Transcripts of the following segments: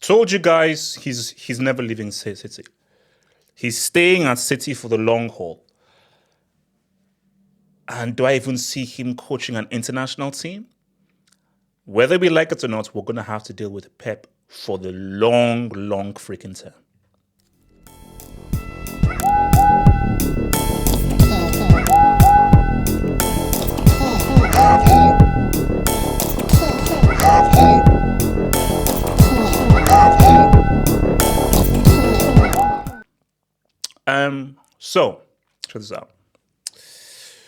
Told you guys he's never leaving City. He's staying at City for the long haul. And do I even see him coaching an international team? Whether we like it or not, we're going to have to deal with Pep for the long, long freaking term. So check this out.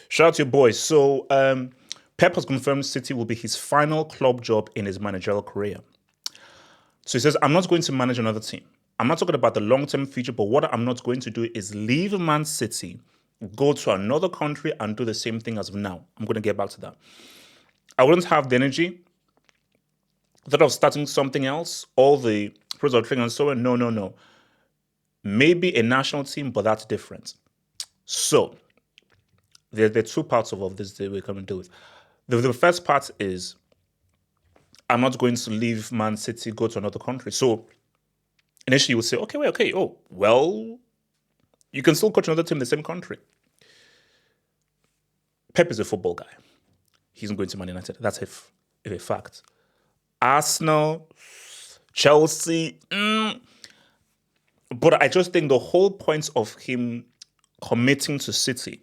Shout out to your boys. So Pep has confirmed City will be his final club job in his managerial career. So he says, I'm not going to manage another team. I'm not talking about the long-term future, but what I'm not going to do is leave Man City, go to another country and do the same thing as of now. I'm going to get back to that. I wouldn't have the energy. Instead of starting something else, all the pros are training and so on. No. Maybe a national team, but that's different. So there are two parts of this that we're going to do with. The first part is I'm not going to leave Man City, go to another country. So initially you would say, okay. Oh, well, you can still coach another team in the same country. Pep is a football guy. He's not going to Man United. That's a fact. Arsenal, Chelsea. But I just think the whole point of him committing to City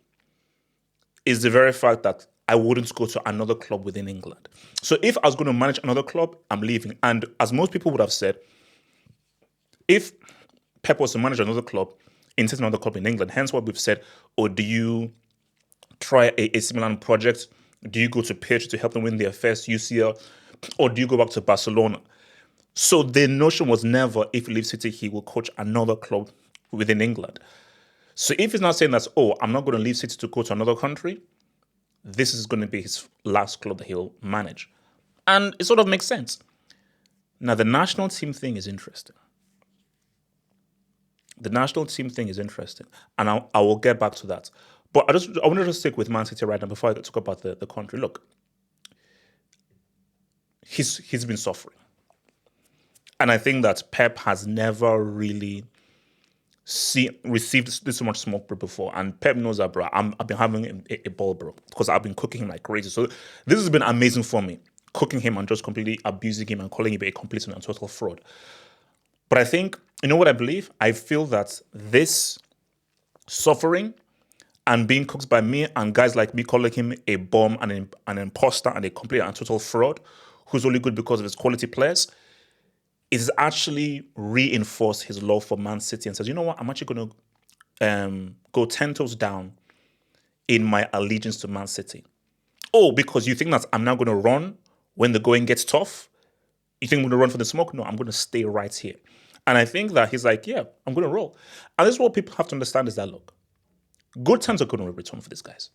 is the very fact that I wouldn't go to another club within England. So if I was going to manage another club, I'm leaving. And as most people would have said, if Pep was to manage another club, instead of another club in England, hence what we've said, or do you try a AC Milan project? Do you go to PSG to help them win their first UCL? Or do you go back to Barcelona? So the notion was never, if he leaves City, he will coach another club within England. So if he's not saying that, I'm not going to leave City to go to another country, this is going to be his last club that he'll manage. And it sort of makes sense. Now, the national team thing is interesting. And I will get back to that. But I want to just stick with Man City right now before I talk about the country. Look, he's been suffering. And I think that Pep has never really received this much smoke before. And Pep knows that, bro. I've been having a ball, bro, because I've been cooking him like crazy. So this has been amazing for me, cooking him and just completely abusing him and calling him a complete and total fraud. But I think, you know what I believe? I feel that this suffering and being cooked by me and guys like me calling him a bum and an imposter and a complete and total fraud who's only good because of his quality players is actually reinforced his love for Man City and says, you know what, I'm actually going to go 10 toes down in my allegiance to Man City. Oh, because you think that I'm now going to run when the going gets tough? You think I'm going to run for the smoke? No, I'm going to stay right here. And I think that he's like, yeah, I'm going to roll. And this is what people have to understand is that, look, good times are going to return for these guys.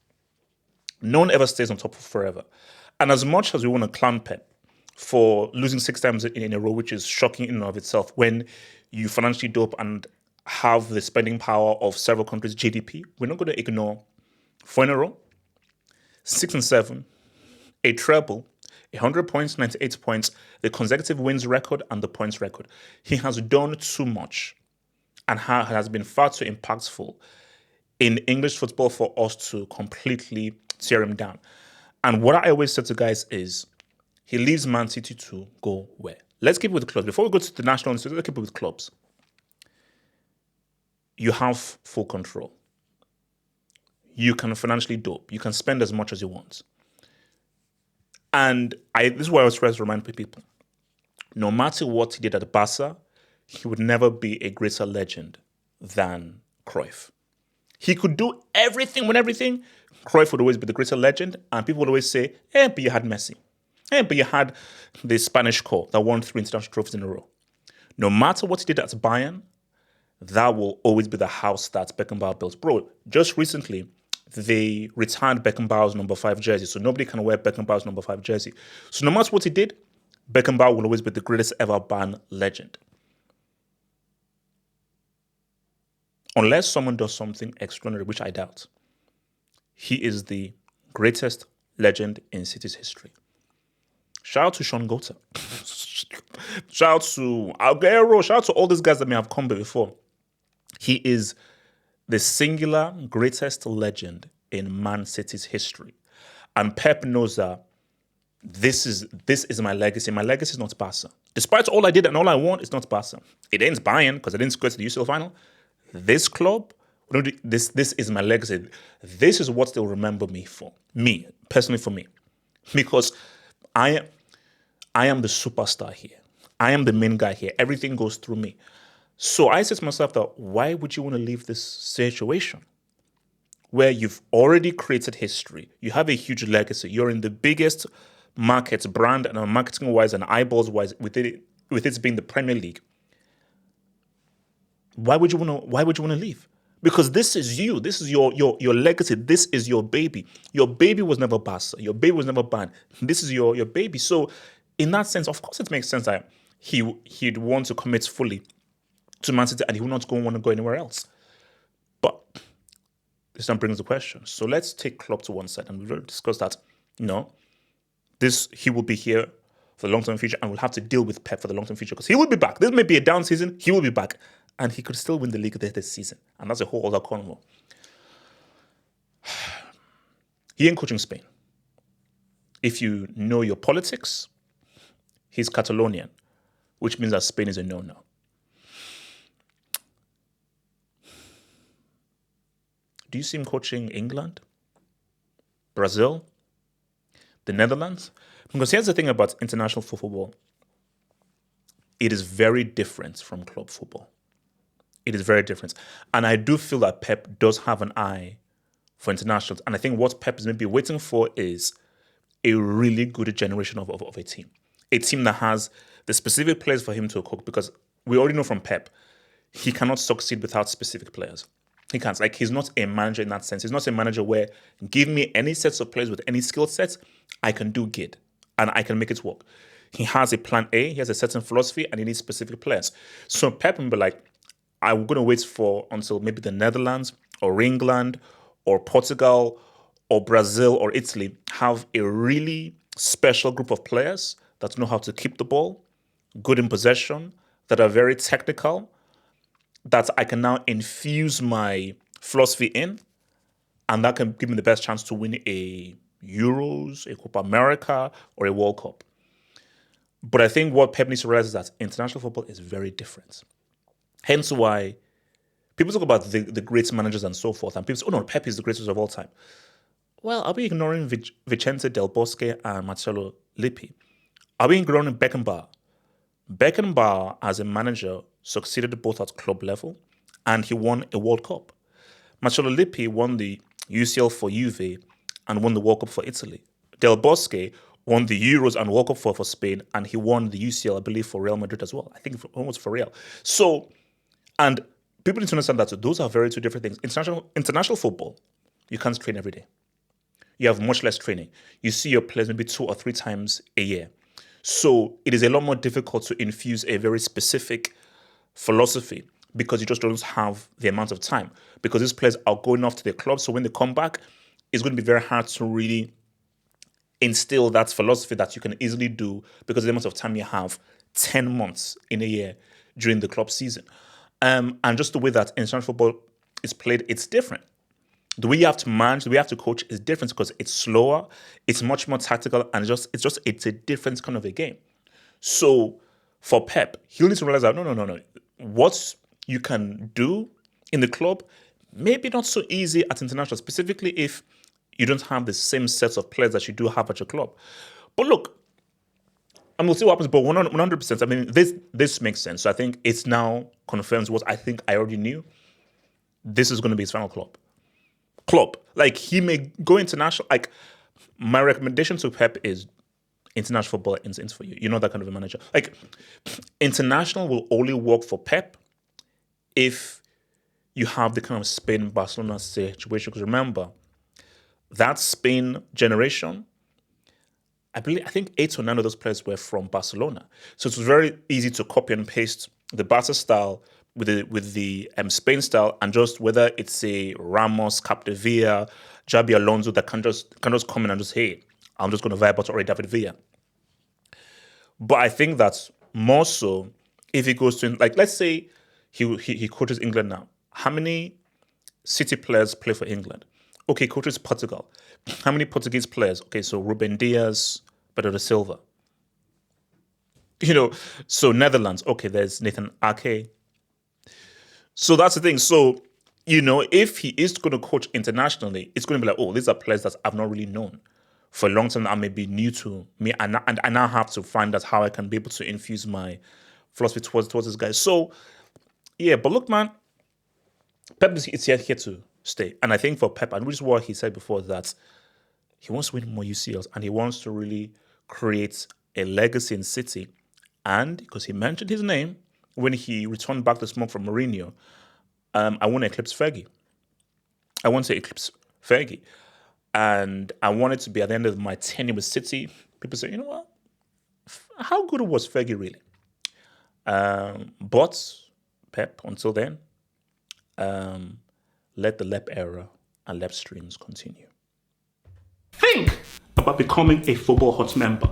No one ever stays on top forever. And as much as we want to clown Pep for losing 6 times in a row, which is shocking in and of itself, when you financially dope and have the spending power of several countries' GDP, we're not going to ignore 4 in a row, 6 and 7, a treble, 100 points, 98 points, the consecutive wins record, and the points record. He has done too much and has been far too impactful in English football for us to completely tear him down. And what I always say to guys is, he leaves Man City to go where? Let's keep it with clubs. Before we go to the national institute, let's keep it with clubs. You have full control. You can financially dope. You can spend as much as you want. And this is why I was trying to remind people. No matter what he did at Barca, he would never be a greater legend than Cruyff. He could do everything when everything. Cruyff would always be the greater legend. And people would always say, but you had Messi. But you had the Spanish core that won 3 international trophies in a row. No matter what he did at Bayern, that will always be the house that Beckenbauer built. Bro, just recently, they retired Beckenbauer's number 5 jersey, so nobody can wear Beckenbauer's number 5 jersey. So no matter what he did, Beckenbauer will always be the greatest ever Bayern legend. Unless someone does something extraordinary, which I doubt, he is the greatest legend in City's history. Shout out to Sean Gota. Shout out to Aguero. Shout out to all these guys that may have come before. He is the singular greatest legend in Man City's history. And Pep knows that this is my legacy. My legacy is not Barca. Despite all I did and all I want, it's not Barca. It ain't Bayern because I didn't go to the UCL final. This club, this is my legacy. This is what they'll remember me for. Me, personally for me. Because I am the superstar here. I am the main guy here. Everything goes through me. So I said to myself that why would you want to leave this situation where you've already created history? You have a huge legacy. You're in the biggest market brand and marketing wise and eyeballs wise with it being the Premier League. Why would you want to leave? Because this is you. This is your legacy. This is your baby. Your baby was never Barca. Your baby was never banned. This is your baby. So in that sense, of course, it makes sense that he'd want to commit fully to Man City and he would not want to go anywhere else. But this then brings the question. So let's take Klopp to one side and we'll discuss that. He will be here for the long-term future and we'll have to deal with Pep for the long-term future because he will be back. This may be a down season. He will be back. And he could still win the league this season. And that's a whole other convo. He ain't coaching Spain. If you know your politics, he's Catalonian, which means that Spain is a no-no. Do you see him coaching England, Brazil, the Netherlands? Because here's the thing about international football. It is very different from club football. It is very different. And I do feel that Pep does have an eye for internationals. And I think what Pep is maybe waiting for is a really good generation of a team. A team that has the specific players for him to cook. Because we already know from Pep, he cannot succeed without specific players. He can't. Like, he's not a manager in that sense. He's not a manager where give me any sets of players with any skill sets, I can do good. And I can make it work. He has a plan A, he has a certain philosophy, and he needs specific players. So Pep will be like, I'm going to wait until maybe the Netherlands or England or Portugal or Brazil or Italy have a really special group of players that know how to keep the ball, good in possession, that are very technical, that I can now infuse my philosophy in, and that can give me the best chance to win a Euros, a Copa America, or a World Cup. But I think what Pep needs to realize is that international football is very different. Hence why people talk about the great managers and so forth, and people say, oh no, Pep is the greatest of all time. Well, are we ignoring Vicente Del Bosque and Marcelo Lippi? Are we ignoring Beckenbauer? Beckenbauer, as a manager, succeeded both at club level, and he won a World Cup. Marcelo Lippi won the UCL for Juve and won the World Cup for Italy. Del Bosque won the Euros and World Cup for Spain, and he won the UCL, I believe, for Real Madrid as well. I think almost for Real. So, and people need to understand that those are very two different things. International football, you can't train every day. You have much less training. You see your players maybe 2 or 3 times a year. So it is a lot more difficult to infuse a very specific philosophy because you just don't have the amount of time. Because these players are going off to their clubs, so when they come back, it's going to be very hard to really instill that philosophy that you can easily do because of the amount of time you have, 10 months in a year during the club season. And just the way that international football is played, it's different. The way you have to manage, the way you have to coach is different because it's slower, it's much more tactical, and it's a different kind of a game. So for Pep, he'll need to realize that no. What you can do in the club, maybe not so easy at international, specifically if you don't have the same sets of players that you do have at your club. But look, and we'll see what happens, but 100%, I mean, this makes sense. So I think it now confirms what I think I already knew. This is going to be his final club. Like, he may go international. Like, my recommendation to Pep is international football ends for you. You're not that kind of a manager. Like, international will only work for Pep if you have the kind of Spain-Barcelona situation. Because remember, that Spain generation, I think 8 or 9 of those players were from Barcelona. So it was very easy to copy and paste the Barca style with the Spain style, and just whether it's a Ramos, Capdevilla, Xabi Alonso that can just come in and just, hey, I'm just going to vibe out already David Villa. But I think that's more so if he goes to, like, let's say he coaches England now. How many City players play for England? Okay, coaches Portugal. How many Portuguese players? Okay, so Ruben Diaz, Bernardo Silva. So Netherlands. Okay, there's Nathan Ake. So that's the thing. So, if he is going to coach internationally, it's going to be like, oh, these are players that I've not really known for a long time. That may be new to me, and I now have to find out how I can be able to infuse my philosophy towards this guy. So, yeah, but look, man, Pep is here to stay, and I think for Pep, and which is what he said before, that he wants to win more UCLs, and he wants to really create a legacy in City. And because he mentioned his name when he returned back the smoke from Mourinho, I want to eclipse Fergie. I want to eclipse Fergie. And I want it to be at the end of my tenure with City. People say, you know what? How good was Fergie really? But Pep, until then, let the LEP era and LEP streams continue. Think about becoming a Football Hut member.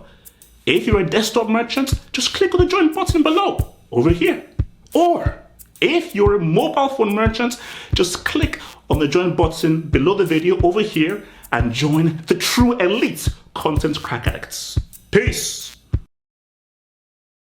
If you're a desktop merchant, just click on the join button below, over here. Or if you're a mobile phone merchant, just click on the join button below the video over here and join the true elite content crack addicts. Peace.